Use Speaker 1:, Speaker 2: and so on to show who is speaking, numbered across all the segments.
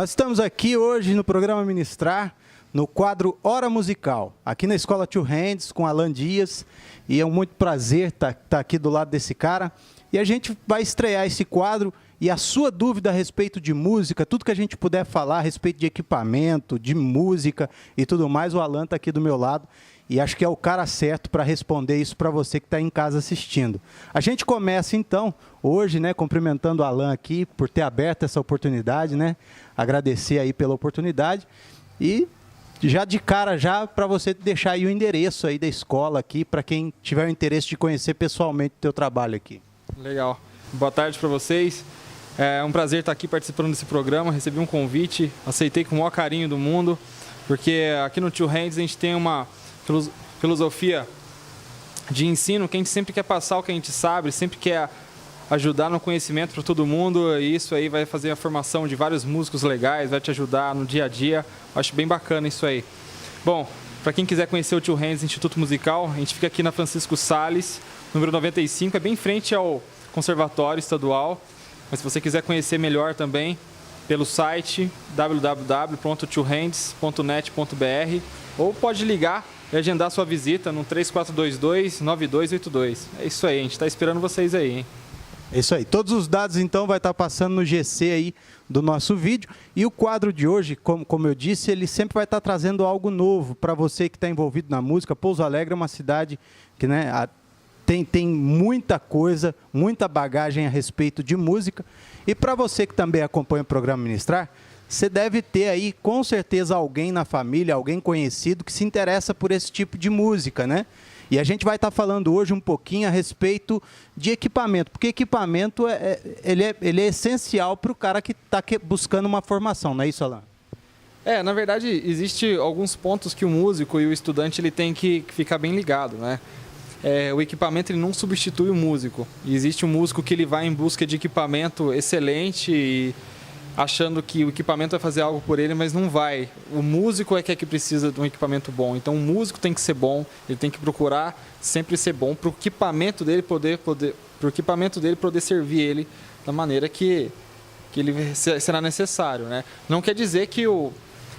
Speaker 1: Nós estamos aqui hoje no programa Ministrar, no quadro Hora Musical, aqui na Escola Two Hands, com Alan Dias, e é um muito prazer estar aqui do lado desse cara. E a gente vai estrear esse quadro, e a sua dúvida a respeito de música, tudo que a gente puder falar a respeito de equipamento, de música e tudo mais, o Alan está aqui do meu lado, e acho que é o cara certo para responder isso para você que está em casa assistindo. A gente começa, então, hoje, né, cumprimentando o Alan aqui por ter aberto essa oportunidade, né, agradecer aí pela oportunidade, e já de cara, já para você deixar aí o endereço aí da escola aqui, para quem tiver o interesse de conhecer pessoalmente o teu trabalho aqui.
Speaker 2: Legal. Boa tarde para vocês. É um prazer estar aqui participando desse programa. Recebi um convite, aceitei com o maior carinho do mundo, porque aqui no Two Hands a gente tem uma filosofia de ensino que a gente sempre quer passar o que a gente sabe, sempre quer ajudar no conhecimento para todo mundo, e isso aí vai fazer a formação de vários músicos legais, vai te ajudar no dia a dia. Acho bem bacana isso aí. Bom, para quem quiser conhecer o Two Hands Instituto Musical, a gente fica aqui na Francisco Salles, número 95, é bem em frente ao Conservatório Estadual. Mas se você quiser conhecer melhor também, pelo site www.twohands.net.br, ou pode ligar e agendar sua visita no 3422-9282. É isso aí, a gente está esperando vocês aí, hein?
Speaker 1: É isso aí. Todos os dados, então, vai estar passando no GC aí do nosso vídeo. E o quadro de hoje, como eu disse, ele sempre vai estar trazendo algo novo para você que está envolvido na música. Pouso Alegre é uma cidade que, né, tem muita coisa, muita bagagem a respeito de música. E para você que também acompanha o programa Ministrar, você deve ter aí, com certeza, alguém na família, alguém conhecido que se interessa por esse tipo de música, né? E a gente vai estar falando hoje um pouquinho a respeito de equipamento, porque equipamento ele é essencial para o cara que está buscando uma formação, não é isso, Alan?
Speaker 2: Na verdade, existe alguns pontos que o músico e o estudante ele tem que ficar bem ligado, né? O equipamento ele não substitui o músico. E existe um músico que ele vai em busca de equipamento excelente e achando que o equipamento vai fazer algo por ele, mas não vai. O músico é que precisa de um equipamento bom. Então, o músico tem que ser bom, ele tem que procurar sempre ser bom para o equipamento dele poder servir ele da maneira que ele será necessário, né? Não quer dizer que o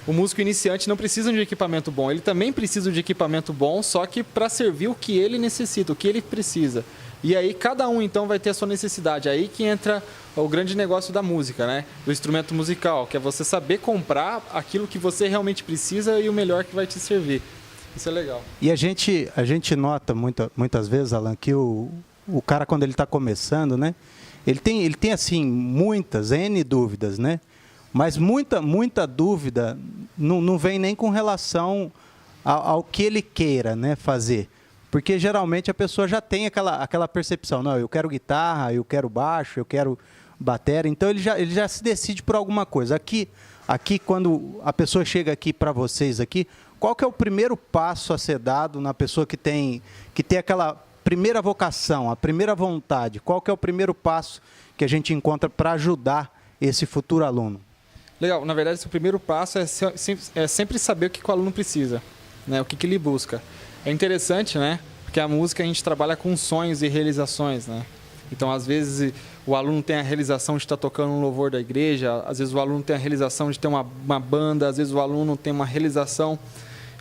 Speaker 2: músico iniciante não precisa de um equipamento bom. Ele também precisa de equipamento bom, só que para servir o que ele necessita, o que ele precisa. E aí cada um então vai ter a sua necessidade. Aí que entra o grande negócio da música, né? Do instrumento musical, que é você saber comprar aquilo que você realmente precisa e o melhor que vai te servir. Isso é legal.
Speaker 1: E a gente nota muitas vezes, Alan, que o cara, quando ele está começando, né? Ele tem assim, muitas, N dúvidas, né? Mas muita dúvida não vem nem com relação ao que ele queira, né, fazer. Porque geralmente a pessoa já tem aquela percepção, não, eu quero guitarra, eu quero baixo, eu quero bateria, então ele já se decide por alguma coisa. Aqui quando a pessoa chega aqui para vocês aqui, qual que é o primeiro passo a ser dado na pessoa que tem aquela primeira vocação, a primeira vontade? Qual que é o primeiro passo que a gente encontra para ajudar esse futuro aluno?
Speaker 2: Legal, na verdade, o primeiro passo é sempre saber o que o aluno precisa, né? O que ele busca. É interessante, né? Porque a música a gente trabalha com sonhos e realizações, né? Então, às vezes, o aluno tem a realização de estar tocando um louvor da igreja, às vezes o aluno tem a realização de ter uma banda, às vezes o aluno tem uma realização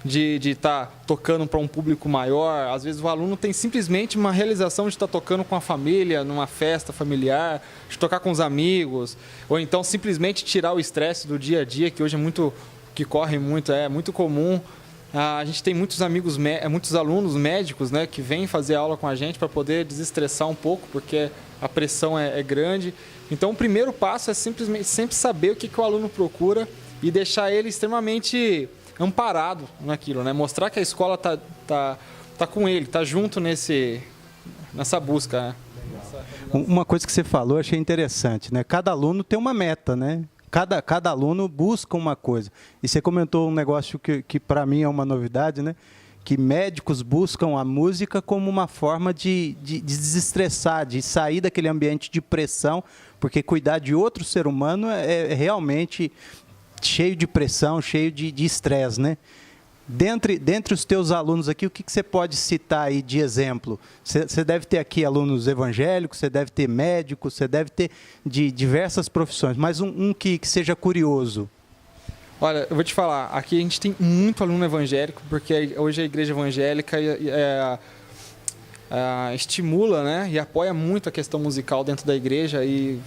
Speaker 2: de estar tocando para um público maior, às vezes o aluno tem simplesmente uma realização de estar tocando com a família, numa festa familiar, de tocar com os amigos, ou então simplesmente tirar o estresse do dia a dia, que hoje que corre muito, é muito comum. A gente tem muitos alunos médicos, né, que vêm fazer aula com a gente para poder desestressar um pouco, porque a pressão é grande. Então, o primeiro passo é simplesmente sempre saber o que o aluno procura e deixar ele extremamente amparado naquilo, né? Mostrar que a escola tá com ele, tá junto nessa busca, né?
Speaker 1: Uma coisa que você falou, eu achei interessante, né? Cada aluno tem uma meta, né? Cada aluno busca uma coisa. E você comentou um negócio que para mim é uma novidade, né? Que médicos buscam a música como uma forma de desestressar, de sair daquele ambiente de pressão, porque cuidar de outro ser humano é realmente cheio de pressão, cheio de estresse, né? Dentre os teus alunos aqui, o que você pode citar aí de exemplo? Você deve ter aqui alunos evangélicos, você deve ter médicos, você deve ter de diversas profissões, mas um que seja curioso.
Speaker 2: Olha, eu vou te falar, aqui a gente tem muito aluno evangélico, porque hoje a igreja evangélica estimula, né, e apoia muito a questão musical dentro da igreja, e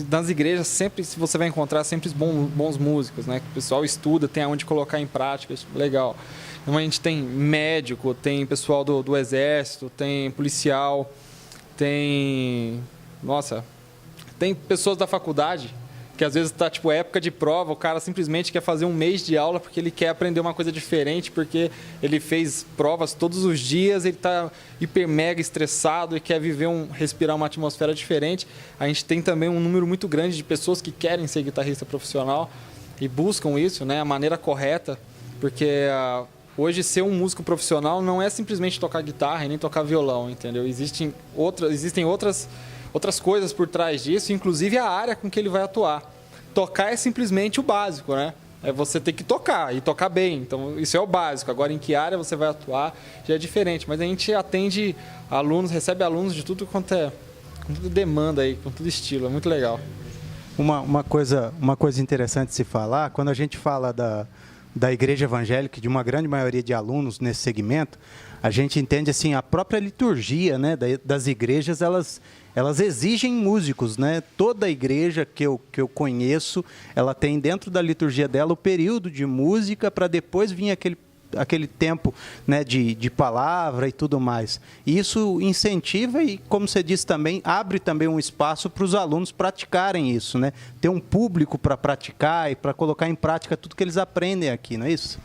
Speaker 2: nas igrejas sempre você vai encontrar sempre bons músicos, né? Que o pessoal estuda, tem aonde colocar em prática, isso é legal. Então a gente tem médico, tem pessoal do exército, tem policial, tem pessoas da faculdade que às vezes está tipo época de prova, o cara simplesmente quer fazer um mês de aula porque ele quer aprender uma coisa diferente, porque ele fez provas todos os dias, ele está hiper mega estressado e quer respirar uma atmosfera diferente. A gente tem também um número muito grande de pessoas que querem ser guitarrista profissional e buscam isso, né, a maneira correta, porque hoje ser um músico profissional não é simplesmente tocar guitarra e nem tocar violão, entendeu? Existem outras coisas por trás disso, inclusive a área com que ele vai atuar. Tocar é simplesmente o básico, né? É você ter que tocar e tocar bem. Então, isso é o básico. Agora, em que área você vai atuar já é diferente. Mas a gente atende alunos, recebe alunos de tudo quanto é, com toda demanda aí, com todo estilo. É muito legal.
Speaker 1: Uma coisa interessante de se falar, quando a gente fala da igreja evangélica, de uma grande maioria de alunos nesse segmento, a gente entende assim, a própria liturgia, né, das igrejas, elas exigem músicos, né? Toda igreja que eu conheço, ela tem dentro da liturgia dela o período de música para depois vir aquele tempo, né, de palavra e tudo mais. E isso incentiva e, como você disse também, abre também um espaço para os alunos praticarem isso, né? Ter um público para praticar e para colocar em prática tudo que eles aprendem aqui, não é isso?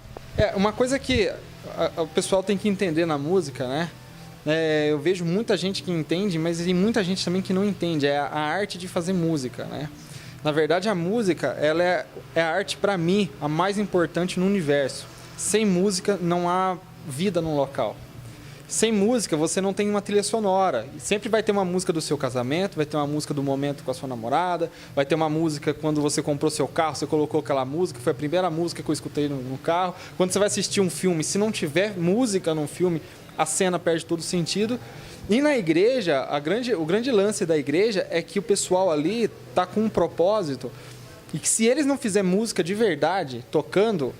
Speaker 2: Uma coisa que o pessoal tem que entender na música, né? Eu vejo muita gente que entende, mas tem muita gente também que não entende. É a arte de fazer música, né? Na verdade, a música, ela é a arte, para mim, a mais importante no universo. Sem música, não há vida num local. Sem música, você não tem uma trilha sonora. Sempre vai ter uma música do seu casamento, vai ter uma música do momento com a sua namorada, vai ter uma música quando você comprou seu carro, você colocou aquela música, foi a primeira música que eu escutei no carro. Quando você vai assistir um filme, se não tiver música no filme, a cena perde todo o sentido. E na igreja, o grande lance da igreja é que o pessoal ali está com um propósito e que se eles não fizerem música de verdade, tocando,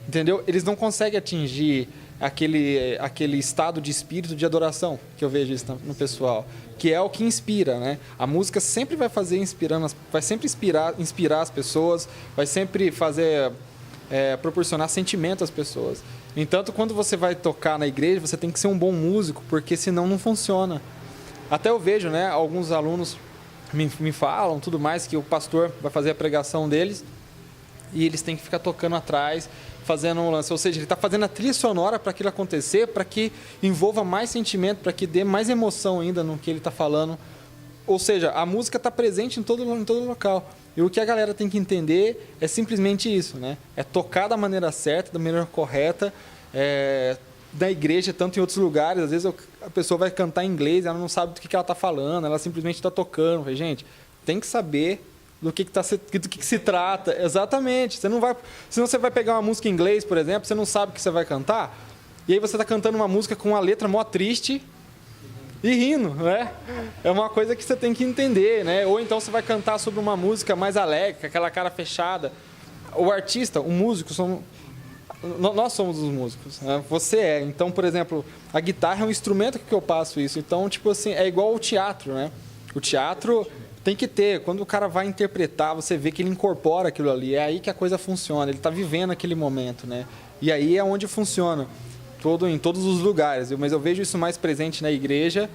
Speaker 2: entendeu? Eles não conseguem atingir aquele estado de espírito de adoração que eu vejo isso no pessoal, que é o que inspira, né? A música sempre vai vai sempre inspirar as pessoas, vai sempre proporcionar sentimento às pessoas. No entanto, quando você vai tocar na igreja, você tem que ser um bom músico, porque senão não funciona. Até eu vejo, né, alguns alunos me falam, tudo mais, que o pastor vai fazer a pregação deles e eles têm que ficar tocando atrás, fazendo um lance. Ou seja, ele está fazendo a trilha sonora para aquilo acontecer, para que envolva mais sentimento, para que dê mais emoção ainda no que ele está falando. Ou seja, a música está presente em todo local. E o que a galera tem que entender é simplesmente isso, né? É tocar da maneira certa, da maneira correta, da igreja, tanto em outros lugares. Às vezes a pessoa vai cantar em inglês, ela não sabe do que ela está falando, ela simplesmente está tocando. Gente, tem que saber do que se trata. Exatamente. Senão você vai pegar uma música em inglês, por exemplo, você não sabe o que você vai cantar, e aí você está cantando uma música com uma letra mó triste e rindo, né? É uma coisa que você tem que entender, né? Ou então você vai cantar sobre uma música mais alegre, com aquela cara fechada. O artista, o músico, nós somos os músicos, né? Você é. Então, por exemplo, a guitarra é um instrumento que eu passo isso. Então, tipo assim, é igual ao teatro, né? O teatro tem que ter. Quando o cara vai interpretar, você vê que ele incorpora aquilo ali. É aí que a coisa funciona. Ele está vivendo aquele momento, né? E aí é onde funciona. Em todos os lugares. Mas eu vejo isso mais presente na igreja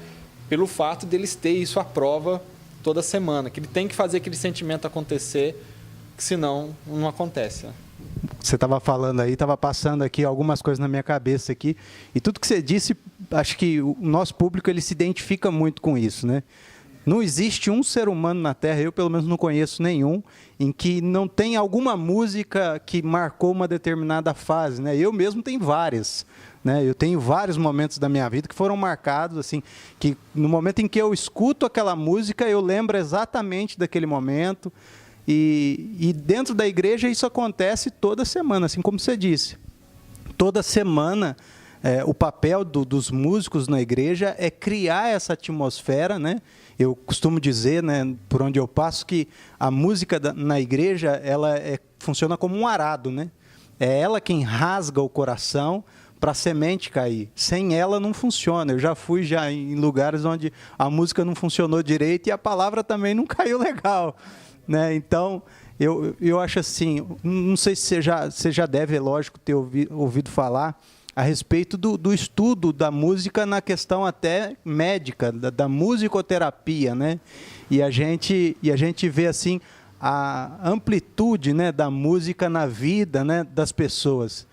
Speaker 2: pelo fato deles ter isso à prova toda semana. Que ele tem que fazer aquele sentimento acontecer, que senão não acontece.
Speaker 1: Você estava falando aí, estava passando aqui algumas coisas na minha cabeça aqui. E tudo que você disse, acho que o nosso público ele se identifica muito com isso, né? Não existe um ser humano na Terra, eu pelo menos não conheço nenhum, em que não tem alguma música que marcou uma determinada fase, né? Eu mesmo tenho várias, né? Eu tenho vários momentos da minha vida que foram marcados, assim, que no momento em que eu escuto aquela música, eu lembro exatamente daquele momento. E dentro da igreja isso acontece toda semana, assim como você disse. toda semana o papel dos músicos na igreja é criar essa atmosfera, né? Eu costumo dizer, né, por onde eu passo, que a música na igreja funciona como um arado, né? É ela quem rasga o coração para a semente cair. Sem ela não funciona. Eu já fui em lugares onde a música não funcionou direito e a palavra também não caiu legal, né? Então, eu acho assim, não sei se você já deve, é lógico, ter ouvido falar a respeito do estudo da música na questão até médica, da musicoterapia, né? E a gente vê assim a amplitude, né, da música na vida, né, das pessoas.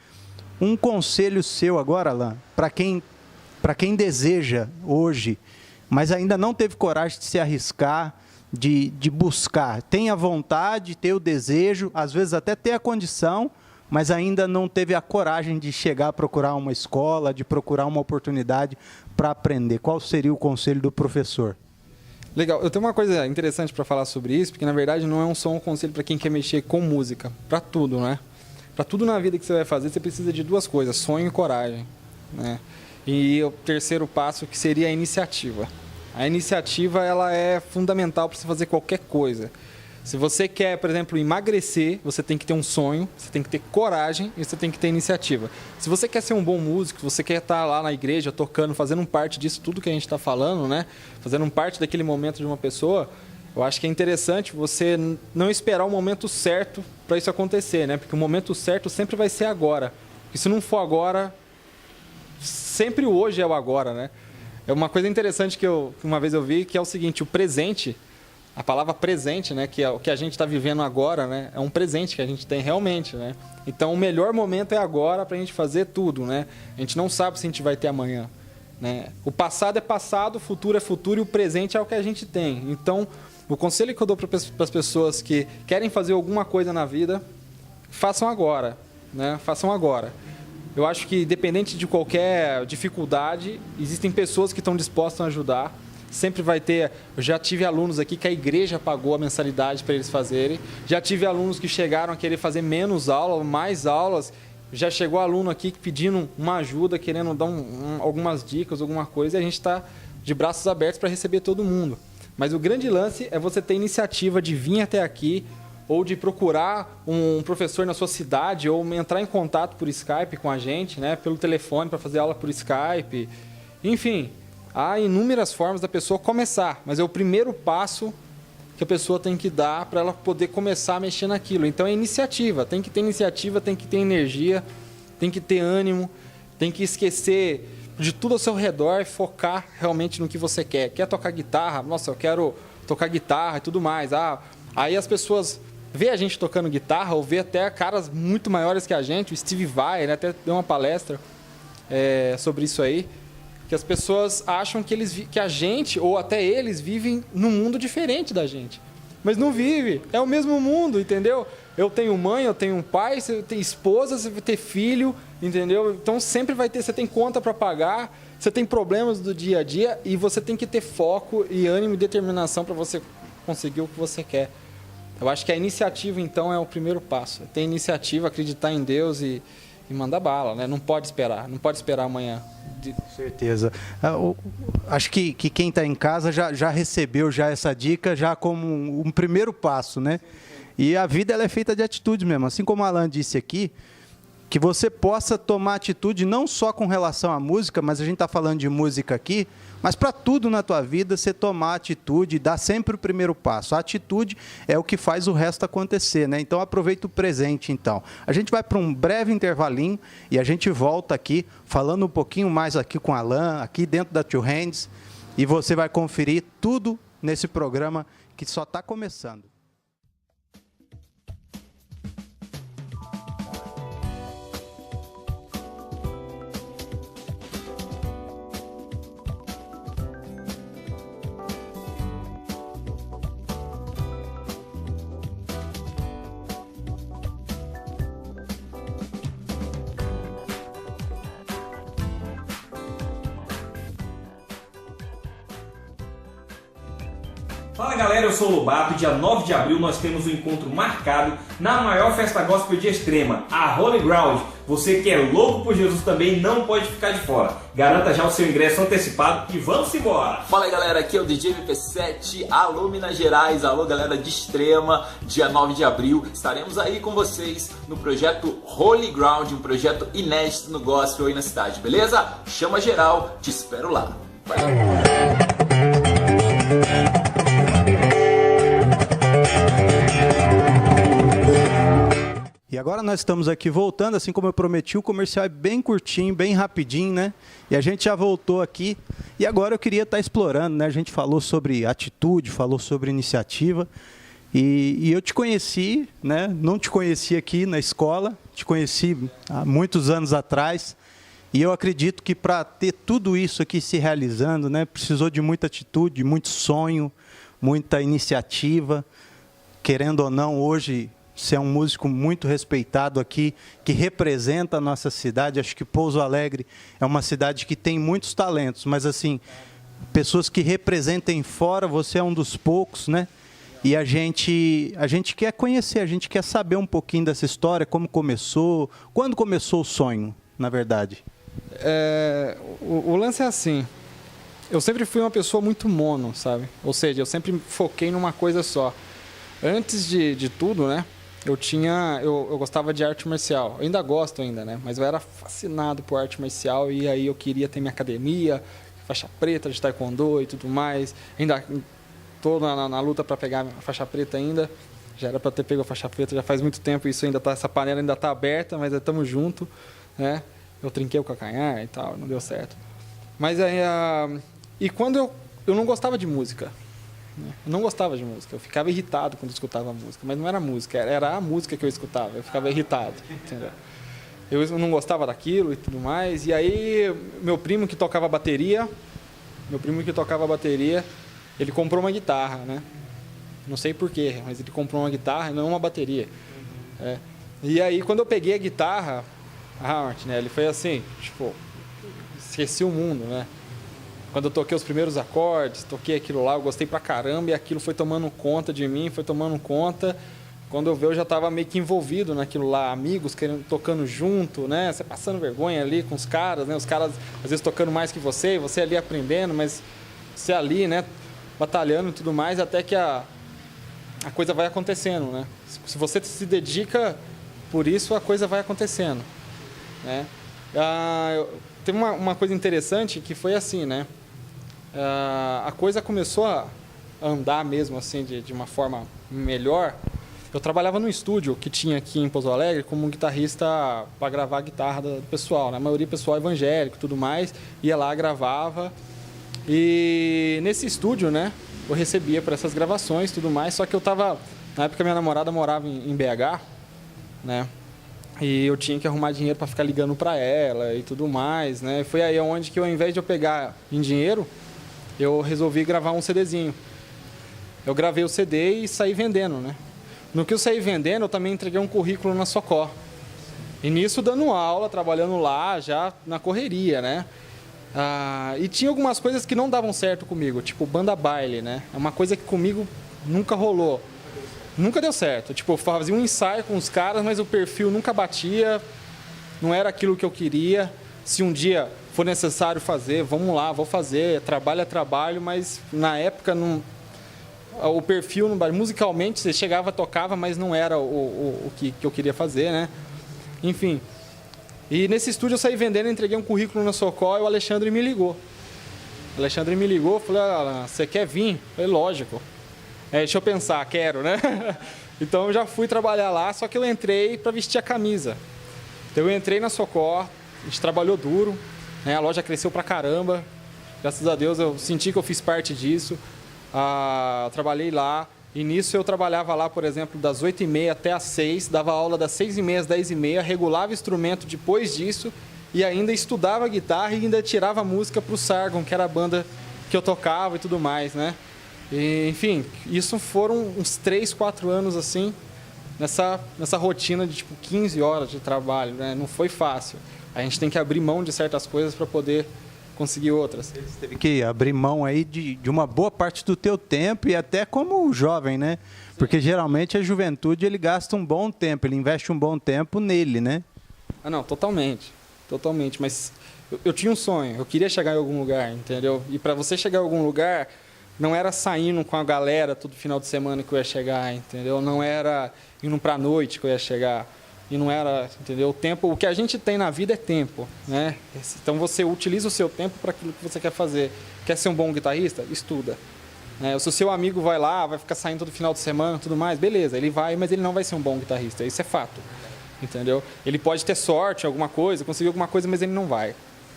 Speaker 1: Um conselho seu agora, Alain, para quem deseja hoje, mas ainda não teve coragem de se arriscar, de buscar, tem a vontade, ter o desejo, às vezes até ter a condição, mas ainda não teve a coragem de chegar a procurar uma escola, de procurar uma oportunidade para aprender. Qual seria o conselho do professor?
Speaker 2: Legal, eu tenho uma coisa interessante para falar sobre isso, porque na verdade não é só um conselho para quem quer mexer com música, para tudo, né? Para tudo na vida que você vai fazer, você precisa de duas coisas, sonho e coragem, né? E o terceiro passo que seria a iniciativa. A iniciativa, ela é fundamental para você fazer qualquer coisa. Se você quer, por exemplo, emagrecer, você tem que ter um sonho, você tem que ter coragem e você tem que ter iniciativa. Se você quer ser um bom músico, você quer estar lá na igreja tocando, fazendo parte disso, tudo que a gente está falando, né? Fazendo parte daquele momento de uma pessoa, eu acho que é interessante você não esperar o momento certo para isso acontecer, né? Porque o momento certo sempre vai ser agora. E se não for agora, sempre o hoje é o agora, né? É uma coisa interessante que uma vez eu vi, que é o seguinte, o presente, a palavra presente, né, que é o que a gente está vivendo agora, né, é um presente que a gente tem realmente, né? Então, o melhor momento é agora para a gente fazer tudo, né? A gente não sabe se a gente vai ter amanhã, né? O passado é passado, o futuro é futuro e o presente é o que a gente tem. Então, o conselho que eu dou para as pessoas que querem fazer alguma coisa na vida, façam agora, né? Façam agora. Eu acho que, independente de qualquer dificuldade, existem pessoas que estão dispostas a ajudar. Sempre vai ter... Eu já tive alunos aqui que a igreja pagou a mensalidade para eles fazerem. Já tive alunos que chegaram a querer fazer menos aula, mais aulas. Já chegou aluno aqui pedindo uma ajuda, querendo dar algumas dicas, alguma coisa. E a gente está de braços abertos para receber todo mundo. Mas o grande lance é você ter iniciativa de vir até aqui, ou de procurar um professor na sua cidade, ou entrar em contato por Skype com a gente, né? Pelo telefone para fazer aula por Skype. Enfim, há inúmeras formas da pessoa começar, mas é o primeiro passo que a pessoa tem que dar para ela poder começar a mexer naquilo. Então é iniciativa, tem que ter iniciativa, tem que ter energia, tem que ter ânimo, tem que esquecer de tudo ao seu redor e focar realmente no que você quer. Quer tocar guitarra? Nossa, eu quero tocar guitarra e tudo mais. Aí as pessoas vê a gente tocando guitarra, ou vê até caras muito maiores que a gente, o Steve Vai, né, até deu uma palestra sobre isso aí, que as pessoas acham que a gente, ou até eles, vivem num mundo diferente da gente. Mas não vive, é o mesmo mundo, entendeu? Eu tenho mãe, eu tenho um pai, você tem esposa, você vai ter filho, entendeu? Então sempre vai ter, você tem conta para pagar, você tem problemas do dia a dia e você tem que ter foco e ânimo e determinação para você conseguir o que você quer. Eu acho que a iniciativa, então, é o primeiro passo. Ter iniciativa, acreditar em Deus e mandar bala, né? Não pode esperar amanhã.
Speaker 1: Com certeza. Acho que quem está em casa já recebeu já essa dica já como um primeiro passo, né? E a vida ela é feita de atitudes mesmo. Assim como o Alain disse aqui, que você possa tomar atitude não só com relação à música, mas a gente está falando de música aqui, mas para tudo na tua vida, você tomar atitude, dar sempre o primeiro passo. A atitude é o que faz o resto acontecer, né? Então, aproveita o presente, então. A gente vai para um breve intervalinho e a gente volta aqui, falando um pouquinho mais aqui com o Alain, aqui dentro da Two Hands, e você vai conferir tudo nesse programa que só está começando.
Speaker 3: Fala galera, eu sou o Lobato. Dia 9 de abril nós temos um encontro marcado na maior festa gospel de Extrema, a Holy Ground. Você que é louco por Jesus também não pode ficar de fora. Garanta já o seu ingresso antecipado e vamos embora!
Speaker 4: Fala aí galera, aqui é o DJ MP7, alô Minas Gerais, alô galera de Extrema. Dia 9 de abril estaremos aí com vocês no projeto Holy Ground, um projeto inédito no gospel aí na cidade, beleza? Chama geral, te espero lá. Vai.
Speaker 1: E agora nós estamos aqui voltando, assim como eu prometi, o comercial é bem curtinho, bem rapidinho, né? E a gente já voltou aqui. E agora eu queria estar explorando, né? A gente falou sobre atitude, falou sobre iniciativa. E eu te conheci, né? Não te conheci aqui na escola, te conheci há muitos anos atrás. E eu acredito que para ter tudo isso aqui se realizando, né? Precisou de muita atitude, muito sonho, muita iniciativa. Querendo ou não, hoje... Você é um músico muito respeitado aqui, que representa a nossa cidade. Acho que Pouso Alegre é uma cidade que tem muitos talentos, mas assim, pessoas que representem fora, você é um dos poucos, né? E a gente quer conhecer, a gente quer saber um pouquinho dessa história, como começou, quando começou o sonho, na verdade.
Speaker 2: O lance é assim, eu sempre fui uma pessoa muito mono, sabe? Ou seja, eu sempre foquei numa coisa só. Antes de tudo, né? Eu gostava de arte marcial, eu ainda gosto ainda, né? Mas eu era fascinado por arte marcial e aí eu queria ter minha academia, faixa preta de taekwondo e tudo mais. Ainda estou na luta para pegar a faixa preta ainda. Já era para ter pego a faixa preta já faz muito tempo, isso ainda tá, essa panela ainda está aberta, mas estamos juntos, né? Eu trinquei o calcanhar e tal, não deu certo. Mas aí, e quando eu não gostava de música. Eu não gostava de música, eu ficava irritado quando escutava música, mas não era música, era a música que eu escutava, eu ficava irritado, entendeu? Eu não gostava daquilo e tudo mais, e aí meu primo que tocava bateria, ele comprou uma guitarra, né? Não sei porquê, mas ele comprou uma guitarra e não uma bateria. E aí quando eu peguei a guitarra, Martinelli, foi assim, tipo, esqueci o mundo, né? Quando eu toquei os primeiros acordes, toquei aquilo lá, eu gostei pra caramba e aquilo foi tomando conta de mim, foi tomando conta. Quando eu vi, eu já estava meio que envolvido naquilo lá, amigos tocando junto, né? Você passando vergonha ali com os caras, né? Os caras às vezes tocando mais que você, e você ali aprendendo, mas você ali, né? Batalhando e tudo mais, até que a coisa vai acontecendo, né? Se você se dedica por isso, a coisa vai acontecendo, né? Tem uma coisa interessante que foi assim, né? A coisa começou a andar mesmo assim de uma forma melhor. Eu trabalhava num estúdio que tinha aqui em Pouso Alegre como um guitarrista para gravar a guitarra do pessoal, né? A maioria pessoal evangélico e tudo mais, ia lá, gravava. E nesse estúdio, né, eu recebia para essas gravações e tudo mais, só que eu tava, na época minha namorada morava em BH, né? E eu tinha que arrumar dinheiro para ficar ligando para ela e tudo mais, né? Foi aí onde que eu, ao invés de eu pegar em dinheiro, eu resolvi gravar um CDzinho. Eu gravei o CD e saí vendendo, né? No que eu saí vendendo, eu também entreguei um currículo na Socó. E nisso dando aula, trabalhando lá, já na correria, né? E tinha algumas coisas que não davam certo comigo, tipo banda baile, né? É uma coisa que comigo nunca rolou. Nunca deu certo. Tipo, eu fazia um ensaio com os caras, mas o perfil nunca batia, não era aquilo que eu queria. Se um dia for necessário fazer, vamos lá, vou fazer. Trabalho é trabalho, mas na época não, o perfil, não, musicalmente, você chegava, tocava, mas não era o que eu queria fazer, né? Enfim. E nesse estúdio eu saí vendendo, entreguei um currículo na Socó e o Alexandre me ligou. O Alexandre me ligou, falou, você quer vir? Eu falei, lógico. Deixa eu pensar, quero, né? Então eu já fui trabalhar lá, só que eu entrei para vestir a camisa. Então eu entrei na Socó, a gente trabalhou duro, né? A loja cresceu pra caramba. Graças a Deus eu senti que eu fiz parte disso. Trabalhei lá. E nisso eu trabalhava lá, por exemplo, das 8h30 até às 6, dava aula das 6h30 às 10h30, regulava instrumento depois disso e ainda estudava guitarra e ainda tirava música para o Sargon, que era a banda que eu tocava e tudo mais, né? E, enfim, isso foram uns 3, 4 anos assim, nessa rotina de tipo 15 horas de trabalho, né? Não foi fácil. A gente tem que abrir mão de certas coisas para poder conseguir outras.
Speaker 1: Você teve que abrir mão aí de uma boa parte do teu tempo e até como jovem, né? Porque geralmente a juventude ele gasta um bom tempo, ele investe um bom tempo nele, né?
Speaker 2: Ah, não, totalmente. Totalmente. Mas eu tinha um sonho, eu queria chegar em algum lugar, entendeu? E para você chegar em algum lugar, não era saindo com a galera todo final de semana que eu ia chegar, entendeu? Não era indo pra noite que eu ia chegar. E não era, entendeu? O tempo, o que a gente tem na vida é tempo, né? Então você utiliza o seu tempo para aquilo que você quer fazer. Quer ser um bom guitarrista? Estuda. Se o seu amigo vai lá, vai ficar saindo todo final de semana, tudo mais, beleza, ele vai, mas ele não vai ser um bom guitarrista. Isso é fato, entendeu? Ele pode ter sorte em alguma coisa, conseguir alguma coisa, mas ele não vai,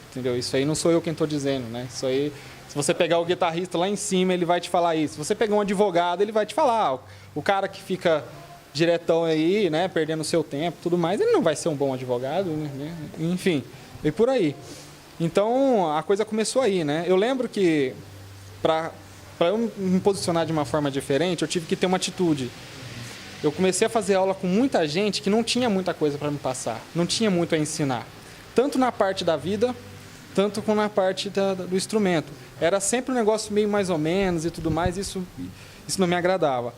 Speaker 2: entendeu? Isso aí não sou eu quem estou dizendo, né? Isso aí, se você pegar o guitarrista lá em cima, ele vai te falar isso. Se você pegar um advogado, ele vai te falar. O cara que fica diretão aí, né, perdendo o seu tempo, tudo mais, ele não vai ser um bom advogado, né? Enfim, e por aí. Então, a coisa começou aí, né? Eu lembro que, para eu me posicionar de uma forma diferente, eu tive que ter uma atitude. Eu comecei a fazer aula com muita gente que não tinha muita coisa para me passar, não tinha muito a ensinar. Tanto na parte da vida, tanto como na parte do instrumento. Era sempre um negócio meio mais ou menos e tudo mais, isso não me agradava.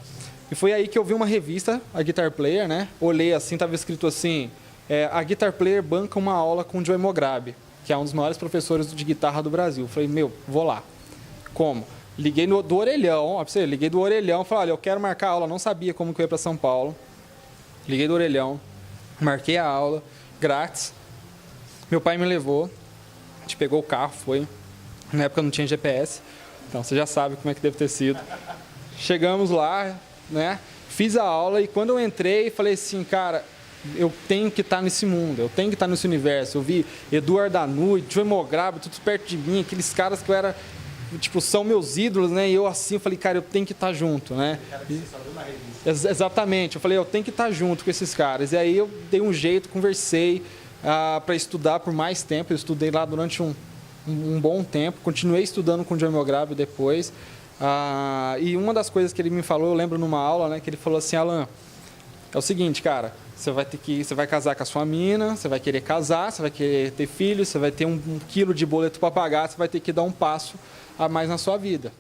Speaker 2: E foi aí que eu vi uma revista, a Guitar Player, né? Olhei assim, estava escrito assim, a Guitar Player banca uma aula com o Joey Mograbi, que é um dos maiores professores de guitarra do Brasil. Falei, vou lá. Como? Liguei do orelhão, ó, pra você, liguei do orelhão, falei, olha, eu quero marcar a aula, não sabia como que eu ia para São Paulo. Liguei do orelhão, marquei a aula, grátis. Meu pai me levou, a gente pegou o carro, foi. Na época não tinha GPS, então você já sabe como é que deve ter sido. Chegamos lá, né? Fiz a aula e quando eu entrei, falei assim, cara, eu tenho que estar nesse mundo, eu tenho que estar nesse universo. Eu vi Eduardo Danui, Joey Mograbi, tudo perto de mim, aqueles caras que eu era, tipo, são meus ídolos, né? E eu assim, eu falei, cara, eu tenho que estar junto, né? Exatamente, eu falei, eu tenho que estar junto com esses caras. E aí eu dei um jeito, conversei para estudar por mais tempo. Eu estudei lá durante um bom tempo, continuei estudando com o Joey Mograbi depois. E uma das coisas que ele me falou, eu lembro numa aula, né, que ele falou assim, Alan, é o seguinte, cara, você vai casar com a sua mina, você vai querer casar, você vai querer ter filhos, você vai ter um quilo de boleto para pagar, você vai ter que dar um passo a mais na sua vida.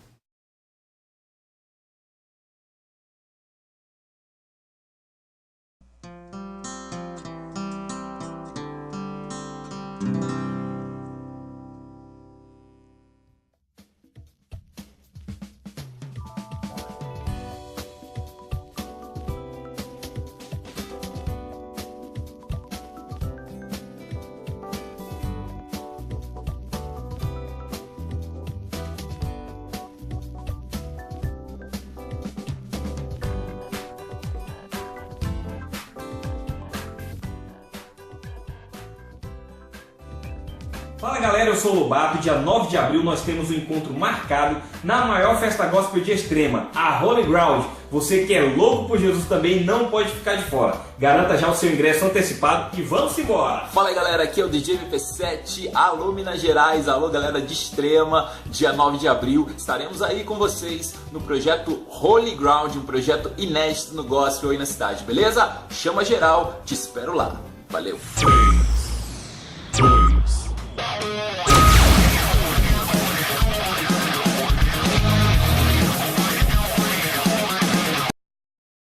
Speaker 3: Fala galera, eu sou o Lobato. Dia 9 de abril nós temos um encontro marcado na maior festa gospel de Extrema, a Holy Ground. Você que é louco por Jesus também não pode ficar de fora. Garanta já o seu ingresso antecipado e vamos embora!
Speaker 4: Fala aí galera, aqui é o DJ MP7, alô Minas Gerais, alô galera de Extrema. Dia 9 de abril estaremos aí com vocês no projeto Holy Ground, um projeto inédito no gospel aí na cidade, beleza? Chama geral, te espero lá. Valeu!
Speaker 5: 3, 2,